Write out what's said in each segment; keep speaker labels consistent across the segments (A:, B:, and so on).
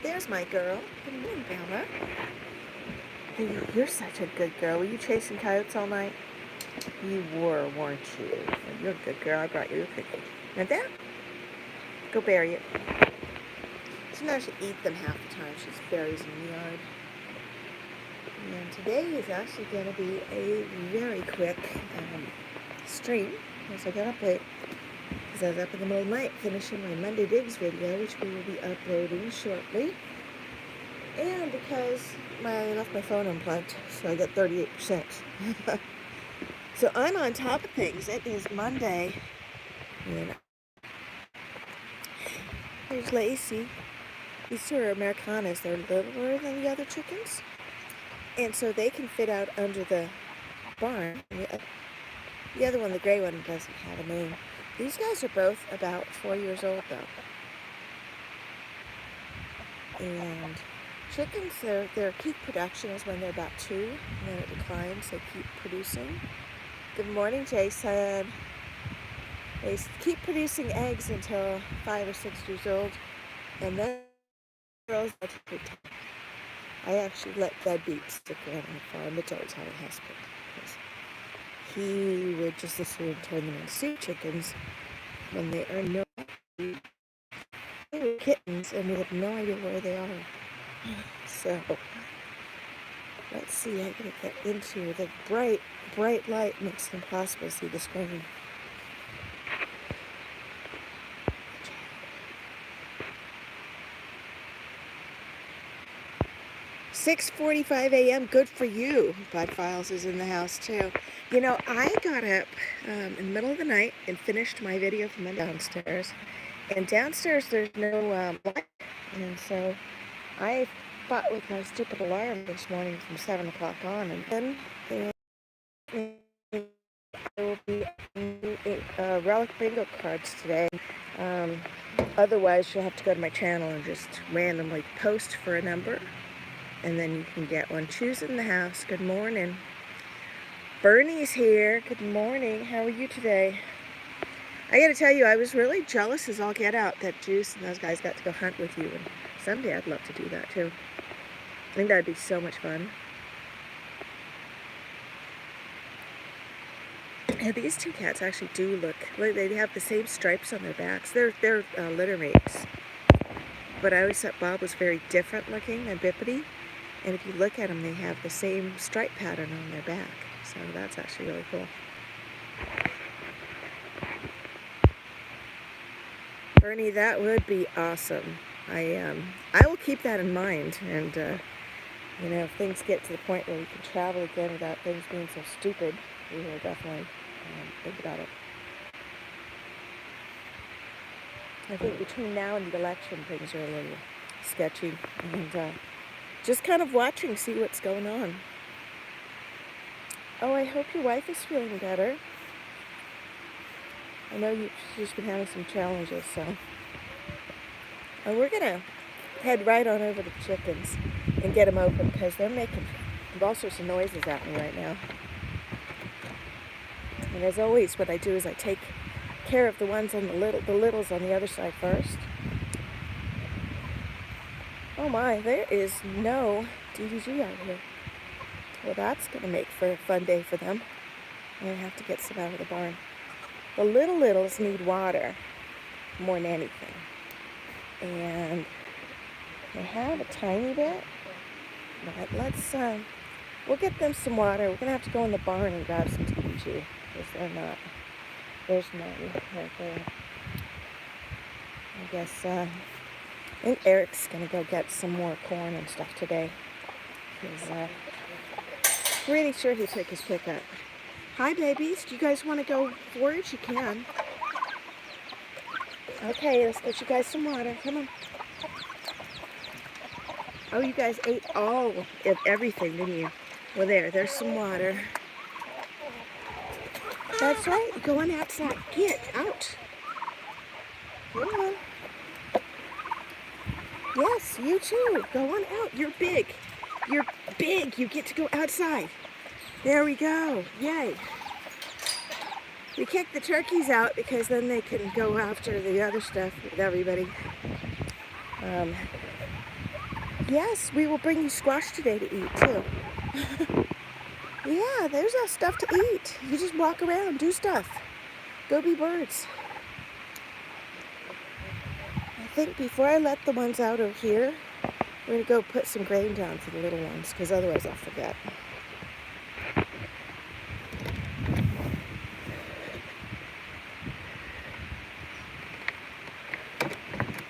A: There's my girl. Good morning, Bella. You're such a good girl. Were you chasing coyotes all night? You were, weren't you? You're a good girl. I brought you a cookie. Now that, go bury it. She knows she eat them half the time. She's berries in the yard. And today is actually going to be a very quick stream, as I got up late. Because I was up in the middle of the night finishing my Monday Digs video, which we will be uploading shortly. And because I left my phone unplugged, so I got 38%. So I'm on top of things. It is Monday. And here's Lacey. These two are Americanas. They're littler than the other chickens. And so they can fit out under the barn. The other one, the gray one, doesn't have a name. These guys are both about 4 years old, though. And chickens, their peak production is when they're about 2, and then it declines. They keep producing. Good morning, Jason. They keep producing eggs until 5 or 6 years old, and then girls. I actually let Deadbeat stick around on the farm. It's always how it has been, because he would just as soon turn them into soup chickens when they are no. They were kittens, and we have no idea where they are. So let's see. I gotta get into the bright light makes it impossible to see the screen. 6:45 a.m. Good for you. Bud Files is in the house too. You know, I got up in the middle of the night and finished my video from the downstairs. And downstairs there's no light, and so I fought with my stupid alarm this morning from 7 o'clock on, and then there will be relic bingo cards today. Otherwise, you'll have to go to my channel and just randomly post for a number, and then you can get one. Choose in the house. Good morning. Bernie's here. Good morning. How are you today? I gotta tell you, I was really jealous as all get out that Juice and those guys got to go hunt with you, and someday I'd love to do that too. I think that'd be so much fun. Yeah, these two cats actually do look, they have the same stripes on their backs. They're litter mates. But I always thought Bob was very different looking and bippity. And if you look at them, they have the same stripe pattern on their back. So that's actually really cool. Bernie, that would be awesome. I will keep that in mind. And, you know, if things get to the point where we can travel again without things being so stupid, we will definitely think about it. I think between now and the election, things are a little sketchy. And just kind of watching, see what's going on. Oh, I hope your wife is feeling better. I know she's been having some challenges, so. We're going to head right on over to the chickens and get them open, because they're making all sorts of noises at me right now. And as always, what I do is I take care of the ones on the littles on the other side first. Oh my, there is no DDG out here. Well, that's going to make for a fun day for them. I'm going to have to get some out of the barn. The littles need water more than anything. And they have a tiny bit. But let's, we'll get them some water. We're going to have to go in the barn and grab some DDG, because they're not, there's none right there. I guess, I think Eric's going to go get some more corn and stuff today. He's pretty sure he took his pickup. Hi, babies. Do you guys want to go forage? You can. Okay, let's get you guys some water. Come on. Oh, you guys ate all of everything, didn't you? Well, there's some water. That's right. Go on outside. Get out. Come on. Yes, you too. Go on out. You're big. You're big. You get to go outside. There we go. Yay. We kick the turkeys out because then they can go after the other stuff with everybody. Yes, we will bring you squash today to eat, too. Yeah, there's stuff to eat. You just walk around, do stuff. Go be birds. I think before I let the ones out of here, we're going to go put some grain down for the little ones, because otherwise I'll forget.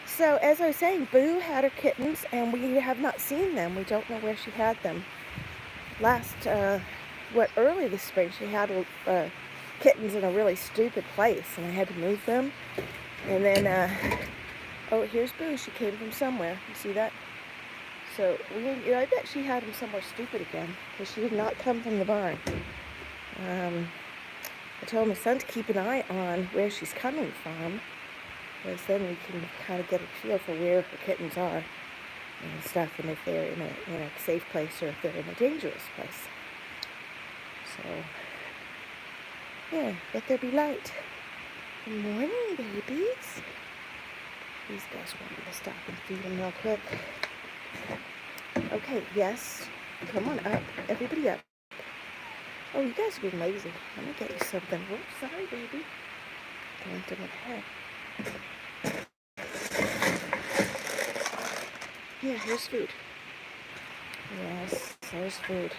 A: So, as I was saying, Boo had her kittens, and we have not seen them. We don't know where she had them. Early this spring, she had kittens in a really stupid place, and I had to move them. And then, oh, here's Boo. She came from somewhere. You see that? So, I bet she had them somewhere stupid again, because she did not come from the barn. I told my son to keep an eye on where she's coming from, because then we can kind of get a feel for where her kittens are and stuff, and if they're in a safe place or if they're in a dangerous place. So, yeah, let there be light. Good morning, babies. These guys want me to stop and feed them real quick. Okay, yes. Come on up. Everybody up. Oh, you guys are being lazy. Let me get you something. Oh, sorry, baby. Going to my head. Yeah, here's food. Yes, there's food.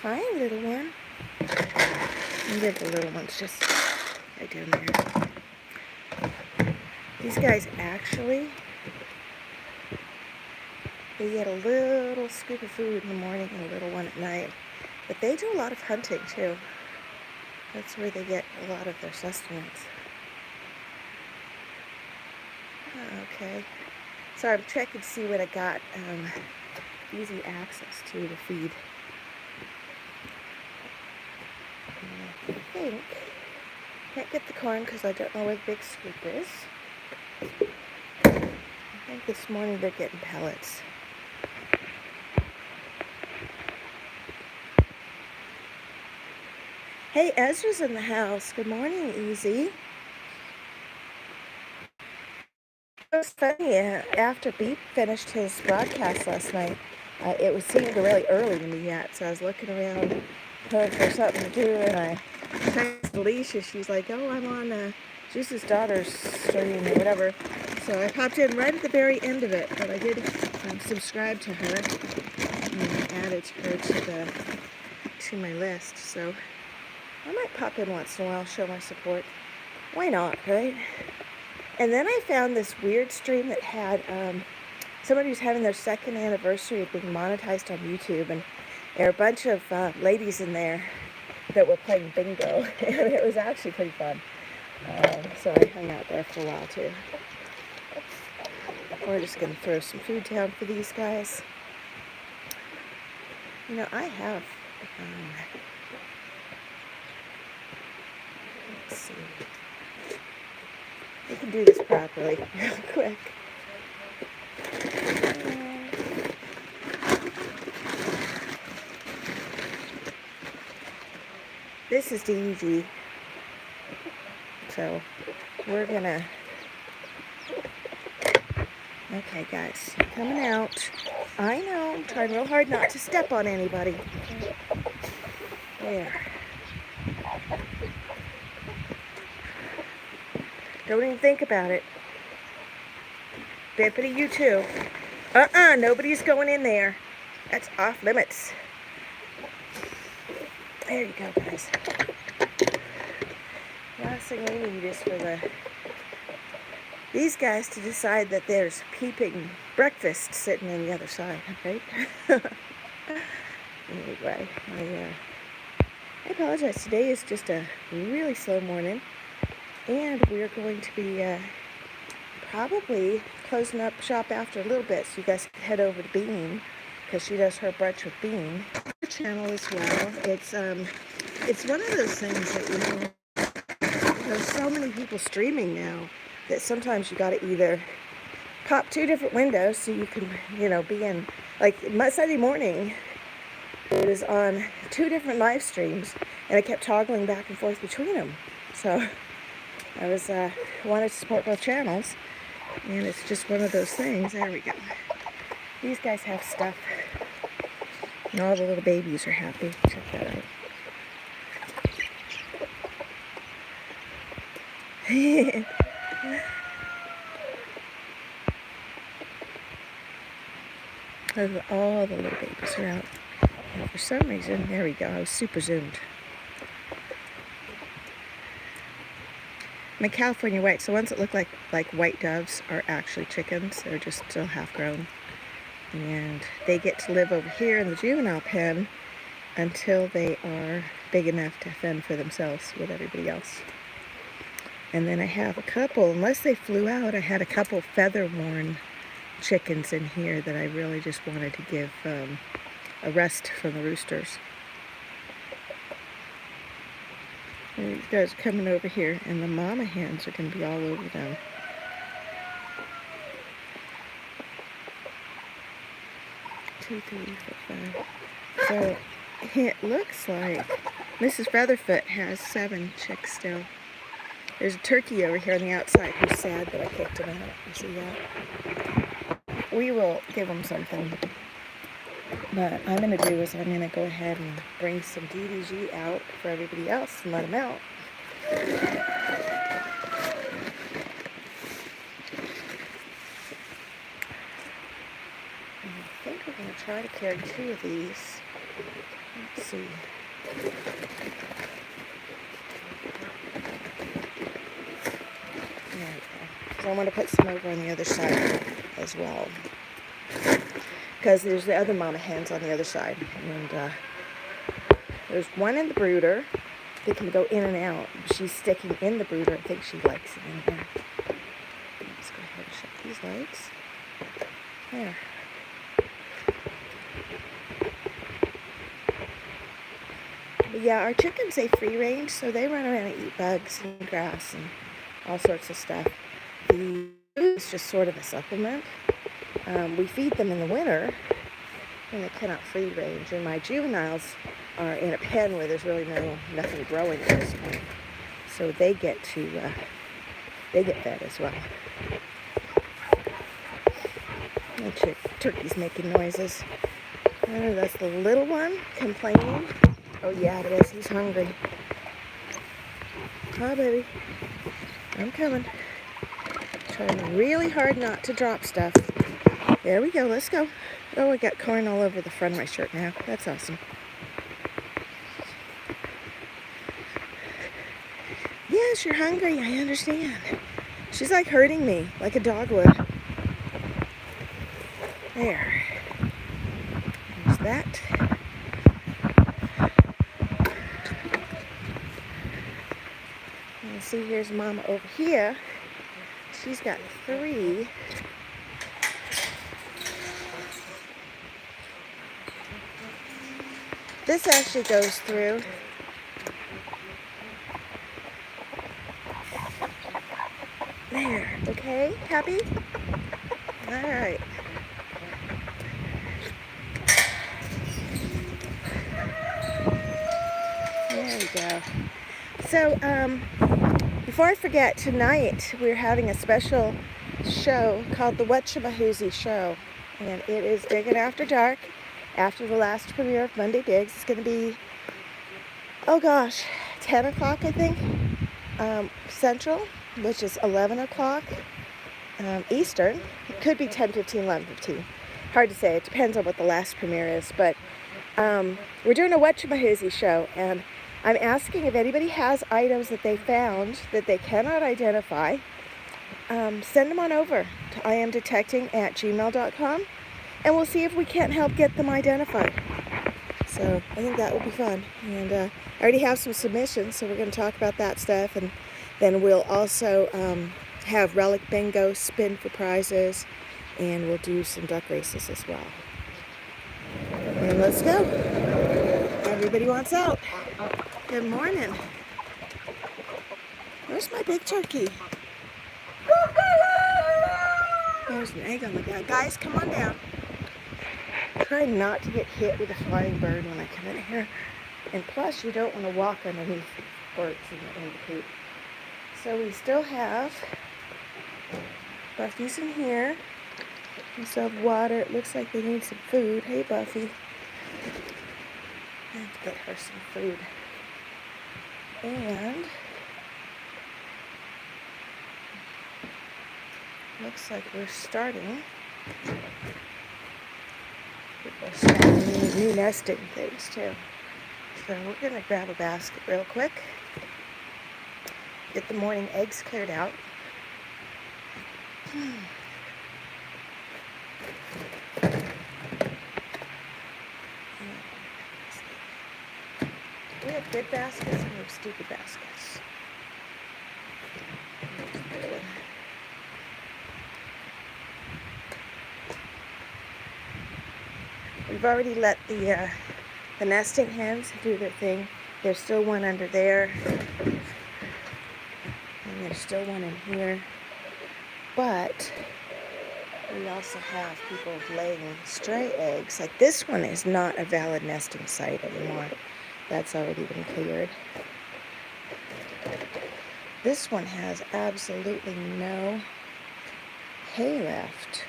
A: Hi, little one. I'll give the little ones just right down there. These guys actually, they get a little scoop of food in the morning and a little one at night. But they do a lot of hunting, too. That's where they get a lot of their sustenance. Okay. So I'm checking to see what I got easy access to feed. And I think, can't get the corn because I don't know where the big scoop is. I think this morning they're getting pellets. Hey, Ezra's in the house. Good morning, Easy. It was funny, after Beep finished his broadcast last night, it seemed really early to me yet, so I was looking around for something to do, and I texted Alicia. She's like, oh, I'm on Juice's daughter's stream or whatever, so I popped in right at the very end of it, but I did subscribe to her and added her to my list, so I might pop in once in a while, show my support. Why not, right? And then I found this weird stream that had somebody who's having their 2nd anniversary of being monetized on YouTube, and there were a bunch of ladies in there that were playing bingo, and it was actually pretty fun. So I hung out there for a while too. We're just going to throw some food down for these guys. You know, I have, let's see. We can do this properly real quick. This is DDG. So we're gonna. Okay, guys, coming out. I know, I'm trying real hard not to step on anybody. There. Don't even think about it. Bippity, you too. Nobody's going in there. That's off limits. There you go, guys. Last thing we need is for these guys to decide that there's peeping breakfast sitting on the other side, right? Anyway, I apologize. Today is just a really slow morning. And we're going to be probably closing up shop after a little bit, so you guys can head over to Bean, because she does her brunch with Bean. Her channel as well. It's one of those things that, there's so many people streaming now that sometimes you got to either pop 2 different windows so you can, be in, like my Sunday morning, it was on 2 different live streams, and I kept toggling back and forth between them. So I was wanted to support both channels, And it's just one of those things. There we go. These guys have stuff. And all the little babies are happy. Check that out. All the little babies are out. And for some reason, there we go. I was super zoomed. My California whites, the ones that look like white doves, are actually chickens. They're just still half grown. And they get to live over here in the juvenile pen until they are big enough to fend for themselves with everybody else. And then I have a couple, unless they flew out, I had a couple feather-worn chickens in here that I really just wanted to give a rest from the roosters. And these guys are coming over here, and the mama hens are going to be all over them. Two, three, four, five. So it looks like Mrs. Featherfoot has 7 chicks still. There's a turkey over here on the outside who's sad that I kicked him out. You see that? We will give him something. But what I'm going to do is I'm going to go ahead and bring some DDG out for everybody else and let them out. And I think we're going to try to carry 2 of these. Let's see. There we go. So I'm going to put some over on the other side as well. Because there's the other mama hens on the other side. And there's one in the brooder. They can go in and out. She's sticking in the brooder. I think she likes it in here. Let's go ahead and shut these lights. There. But yeah, our chickens, they free range, so they run around and eat bugs and grass and all sorts of stuff. The food is just sort of a supplement. We feed them in the winter, and they cannot free range. And my juveniles are in a pen where there's really nothing growing at this point, so they get fed as well. The turkey's making noises. Oh, that's the little one complaining. Oh yeah, it is. He's hungry. Hi, baby. I'm coming. Trying really hard not to drop stuff. There we go. Let's go. Oh, I got corn all over the front of my shirt now. That's awesome. Yes, you're hungry. I understand. She's like hurting me, like a dog would. There. There's that. And see, here's Mama over here. She's got 3. This actually goes through. There, okay, happy? All right. There we go. So, before I forget, tonight we're having a special show called the Whatchamahoozy Show, and it is Diggun After Dark. After the last premiere of Monday Digs, it's going to be, oh gosh, 10 o'clock, I think, Central, which is 11 o'clock Eastern. It could be 10:15, 11:15. Hard to say. It depends on what the last premiere is. But we're doing a Whatchamahoozy show, and I'm asking if anybody has items that they found that they cannot identify, send them on over to imdetecting@gmail.com. And we'll see if we can't help get them identified. So I think that will be fun. And I already have some submissions, so we're going to talk about that stuff. And then we'll also have relic bingo, spin for prizes, and we'll do some duck races as well. And let's go. Everybody wants out. Good morning. Where's my big turkey? There's an egg on the ground. Guys, come on down. Try not to get hit with a flying bird when I come in here. And plus, you don't want to walk underneath birds in the coop. So we still have Buffy's in here. We still have water. It looks like they need some food. Hey, Buffy. I have to get her some food. And looks like we're starting new nesting things too. So we're gonna grab a basket real quick. Get the morning eggs cleared out. We have good baskets and we have stupid baskets. We've already let the nesting hens do their thing. There's still one under there. And there's still one in here. But we also have people laying stray eggs. Like this one is not a valid nesting site anymore. That's already been cleared. This one has absolutely no hay left.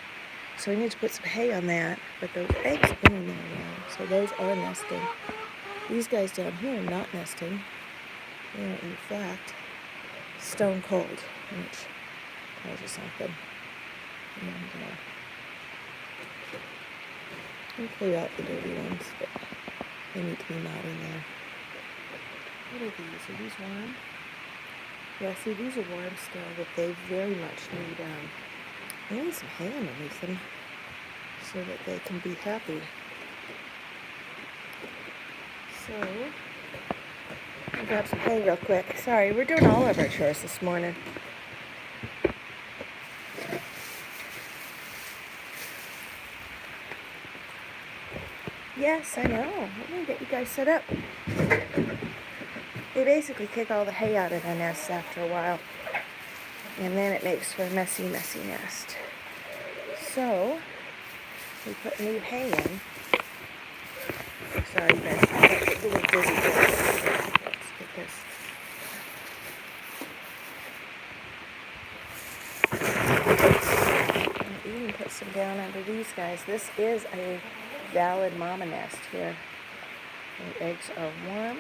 A: So we need to put some hay on that. But those eggs are in there now. So those are nesting. These guys down here are not nesting. They are in fact stone cold, which tells you something. And we'll clear out the dirty ones, but they need to be not in there. What are these? Are these warm? Yeah, see, these are warm still, but they very much need some hay underneath them so that they can be happy. So, I'll grab some hay real quick. Sorry, we're doing all of our chores this morning. Yes, I know. Let me get you guys set up. They basically kick all the hay out of their nests after a while. And then it makes for a messy, messy nest. So, we put new hay in. Sorry, guys. I'm a little busy here. Let's get this. And even put some down under these guys. This is a valid mama nest here. The eggs are warm.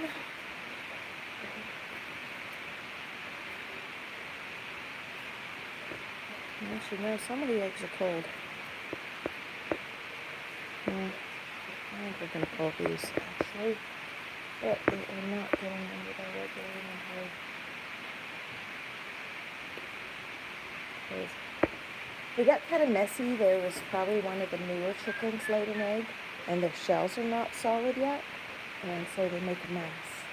A: Actually, no, some of the eggs are cold. I think we're going to pull these, actually. But they are not going under the regular inventory. They got kind of messy. There was probably one of the newer chickens laid an egg, and their shells are not solid yet, and so they make a mess.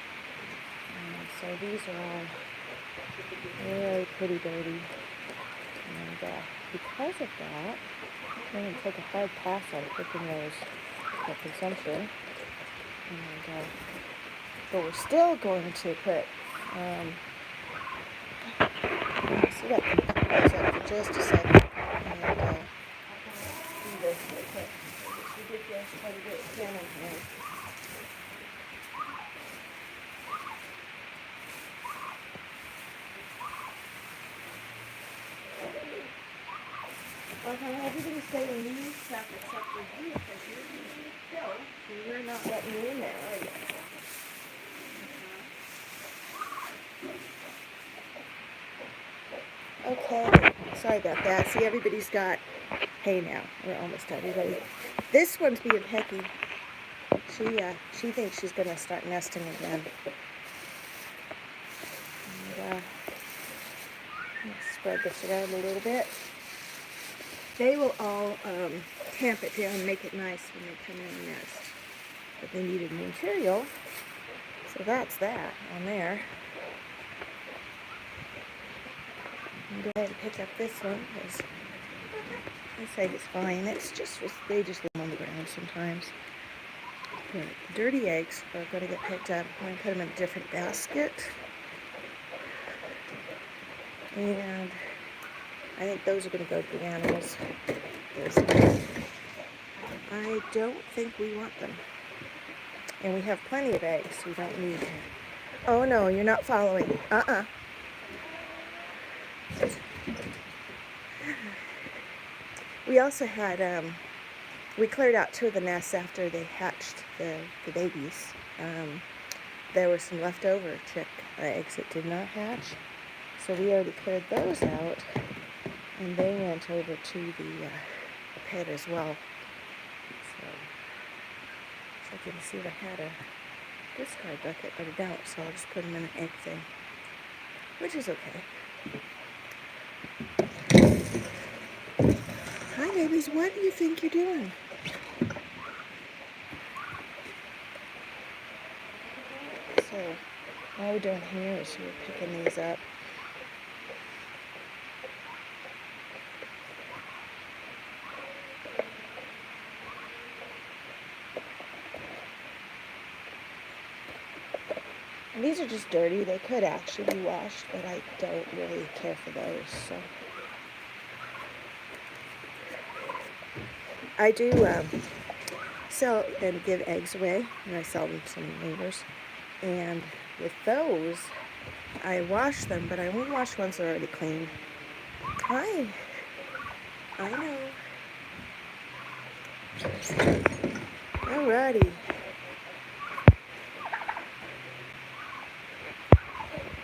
A: And so these are all really pretty dirty. And because of that, I'm going to take a hard pass on cooking those for consumption. And, but we're still going to put, so that can pause up for just a second. And do this real quick. It's ridiculous how to get a camera here. Everybody's saying leave stuff except for you because you're still. You're not letting me in there, are you? Okay, sorry about that. See, everybody's got hay now. We're almost everybody. This one's being pecky. She thinks she's going to start nesting again. And, let's spread this around a little bit. They will all tamp it down and make it nice when they come in the nest. But they needed material, so that's that on there. I'm going to pick up this one because this egg is fine. It's just, they just live on the ground sometimes. But dirty eggs are going to get picked up. I'm going to put them in a different basket. And I think those are going to go to the animals. I don't think we want them. And we have plenty of eggs. We don't need them. Oh no, you're not following. We also had, we cleared out 2 of the nests after they hatched the babies. There were some leftover chick eggs that did not hatch, so we already cleared those out, and they went over to the pet as well. So I can see if I had a discard bucket, but I don't, so I'll just put them in an egg thing, which is okay. Hi babies, what do you think you're doing? So all we're doing here is we're picking these up. And these are just dirty. They could actually be washed, but I don't really care for those. So I do sell and give eggs away, and I sell them to some neighbors. And with those, I wash them, but I only wash ones that are already clean. Hi. I know. Alrighty.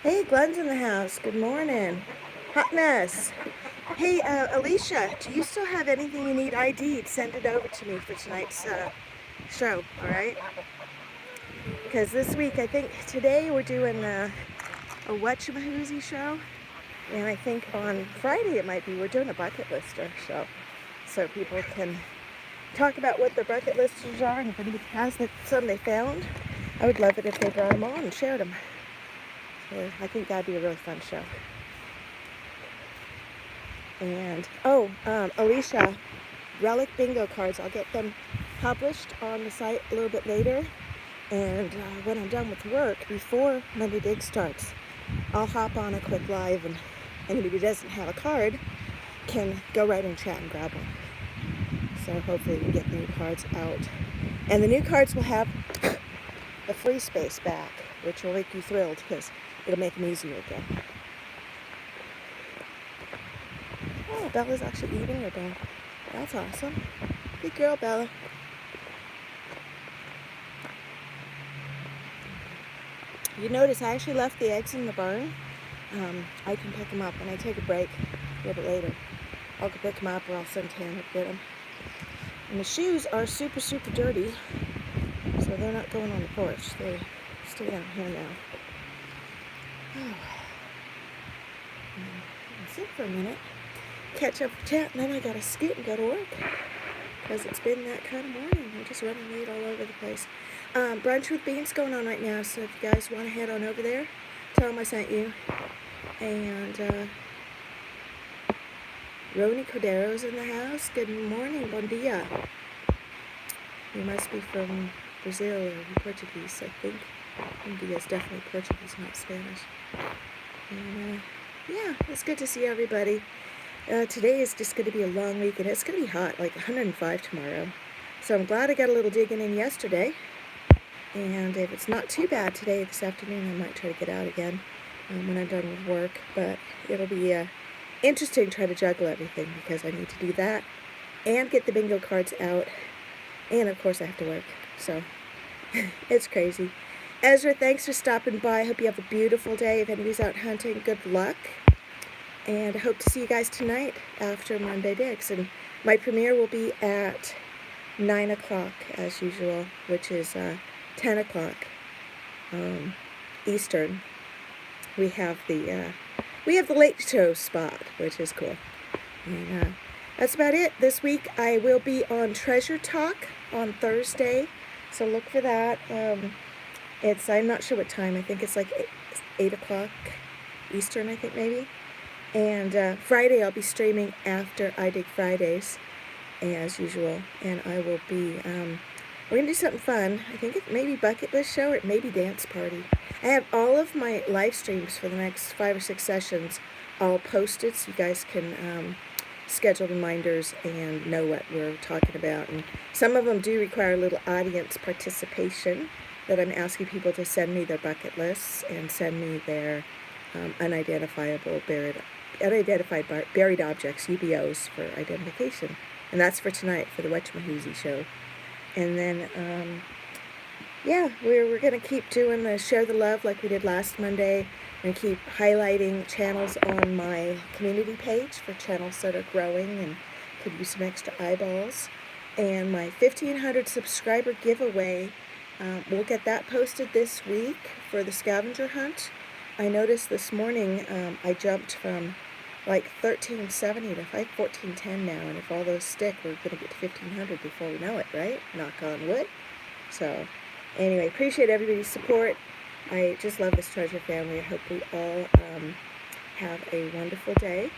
A: Hey, Glenn's in the house. Good morning. Hot mess. Hey, Alicia, do you still have anything you need ID'd? Send it over to me for tonight's show, alright? Because this week, I think today we're doing a whatchamahoozy show. And I think on Friday it might be, we're doing a bucket lister show. So people can talk about what their bucket listers are, and if anybody has some they found, I would love it if they brought them on and shared them. So I think that'd be a really fun show. And, Alicia, relic bingo cards, I'll get them published on the site a little bit later. And when I'm done with work, before Monday Dig starts, I'll hop on a quick live, and anybody who doesn't have a card can go right in chat and grab one. So hopefully we can get the new cards out. And the new cards will have the free space back, which will make you thrilled because it'll make them easier again. Oh, Bella's actually eating her bone. That's awesome. Good girl, Bella. You notice I actually left the eggs in the barn. I can pick them up when I take a break a little bit later. I'll go pick them up, or I'll send Tanner to get them. And the shoes are super, super dirty, so they're not going on the porch. They stay down here now. Oh. I'll sit for a minute, catch up with chat, and then I gotta scoot and go to work. Because it's been that kind of morning. I'm just running late all over the place. Brunch with Beans going on right now, so if you guys want to head on over there, tell them I sent you. And Roni Cordero's in the house. Good morning, bon dia. You must be from Brazil or Portuguese, I think. Bon dia is definitely Portuguese, not Spanish. And yeah, it's good to see everybody. Today is just going to be a long week, and it's going to be hot, like 105 tomorrow. So I'm glad I got a little digging in yesterday. And if it's not too bad today, this afternoon, I might try to get out again when I'm done with work. But it'll be interesting to try to juggle everything, because I need to do that and get the bingo cards out. And, of course, I have to work. So it's crazy. Ezra, thanks for stopping by. I hope you have a beautiful day. If anybody's out hunting, good luck. And I hope to see you guys tonight after Monday Digs. And my premiere will be at 9 o'clock, as usual, which is 10 o'clock Eastern. We have the late show spot, which is cool. And that's about it. This week I will be on Treasure Talk on Thursday, so look for that. I'm not sure what time. I think it's like 8 o'clock Eastern, I think, maybe. And Friday I'll be streaming after I Dig Fridays, as usual. And I will be, we're going to do something fun. I think it may be bucket list show, or it may be dance party. I have all of my live streams for the next 5 or 6 sessions all posted, so you guys can schedule reminders and know what we're talking about. And some of them do require a little audience participation, that I'm asking people to send me their bucket lists and send me their unidentified buried objects, UBOs, for identification. And that's for tonight, for the Wetchmahoozy show. And then, yeah, we're going to keep doing the Share the Love like we did last Monday. I'm going to keep highlighting channels on my community page for channels that are growing and could use some extra eyeballs. And my 1,500 subscriber giveaway, we'll get that posted this week for the scavenger hunt. I noticed this morning I jumped from like 1370 to 1410 now, and if all those stick, we're going to get to 1,500 before we know it, right? Knock on wood. So, anyway, appreciate everybody's support. I just love this treasure family. I hope we all have a wonderful day,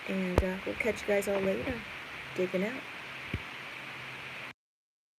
A: and we'll catch you guys all later. Digging out.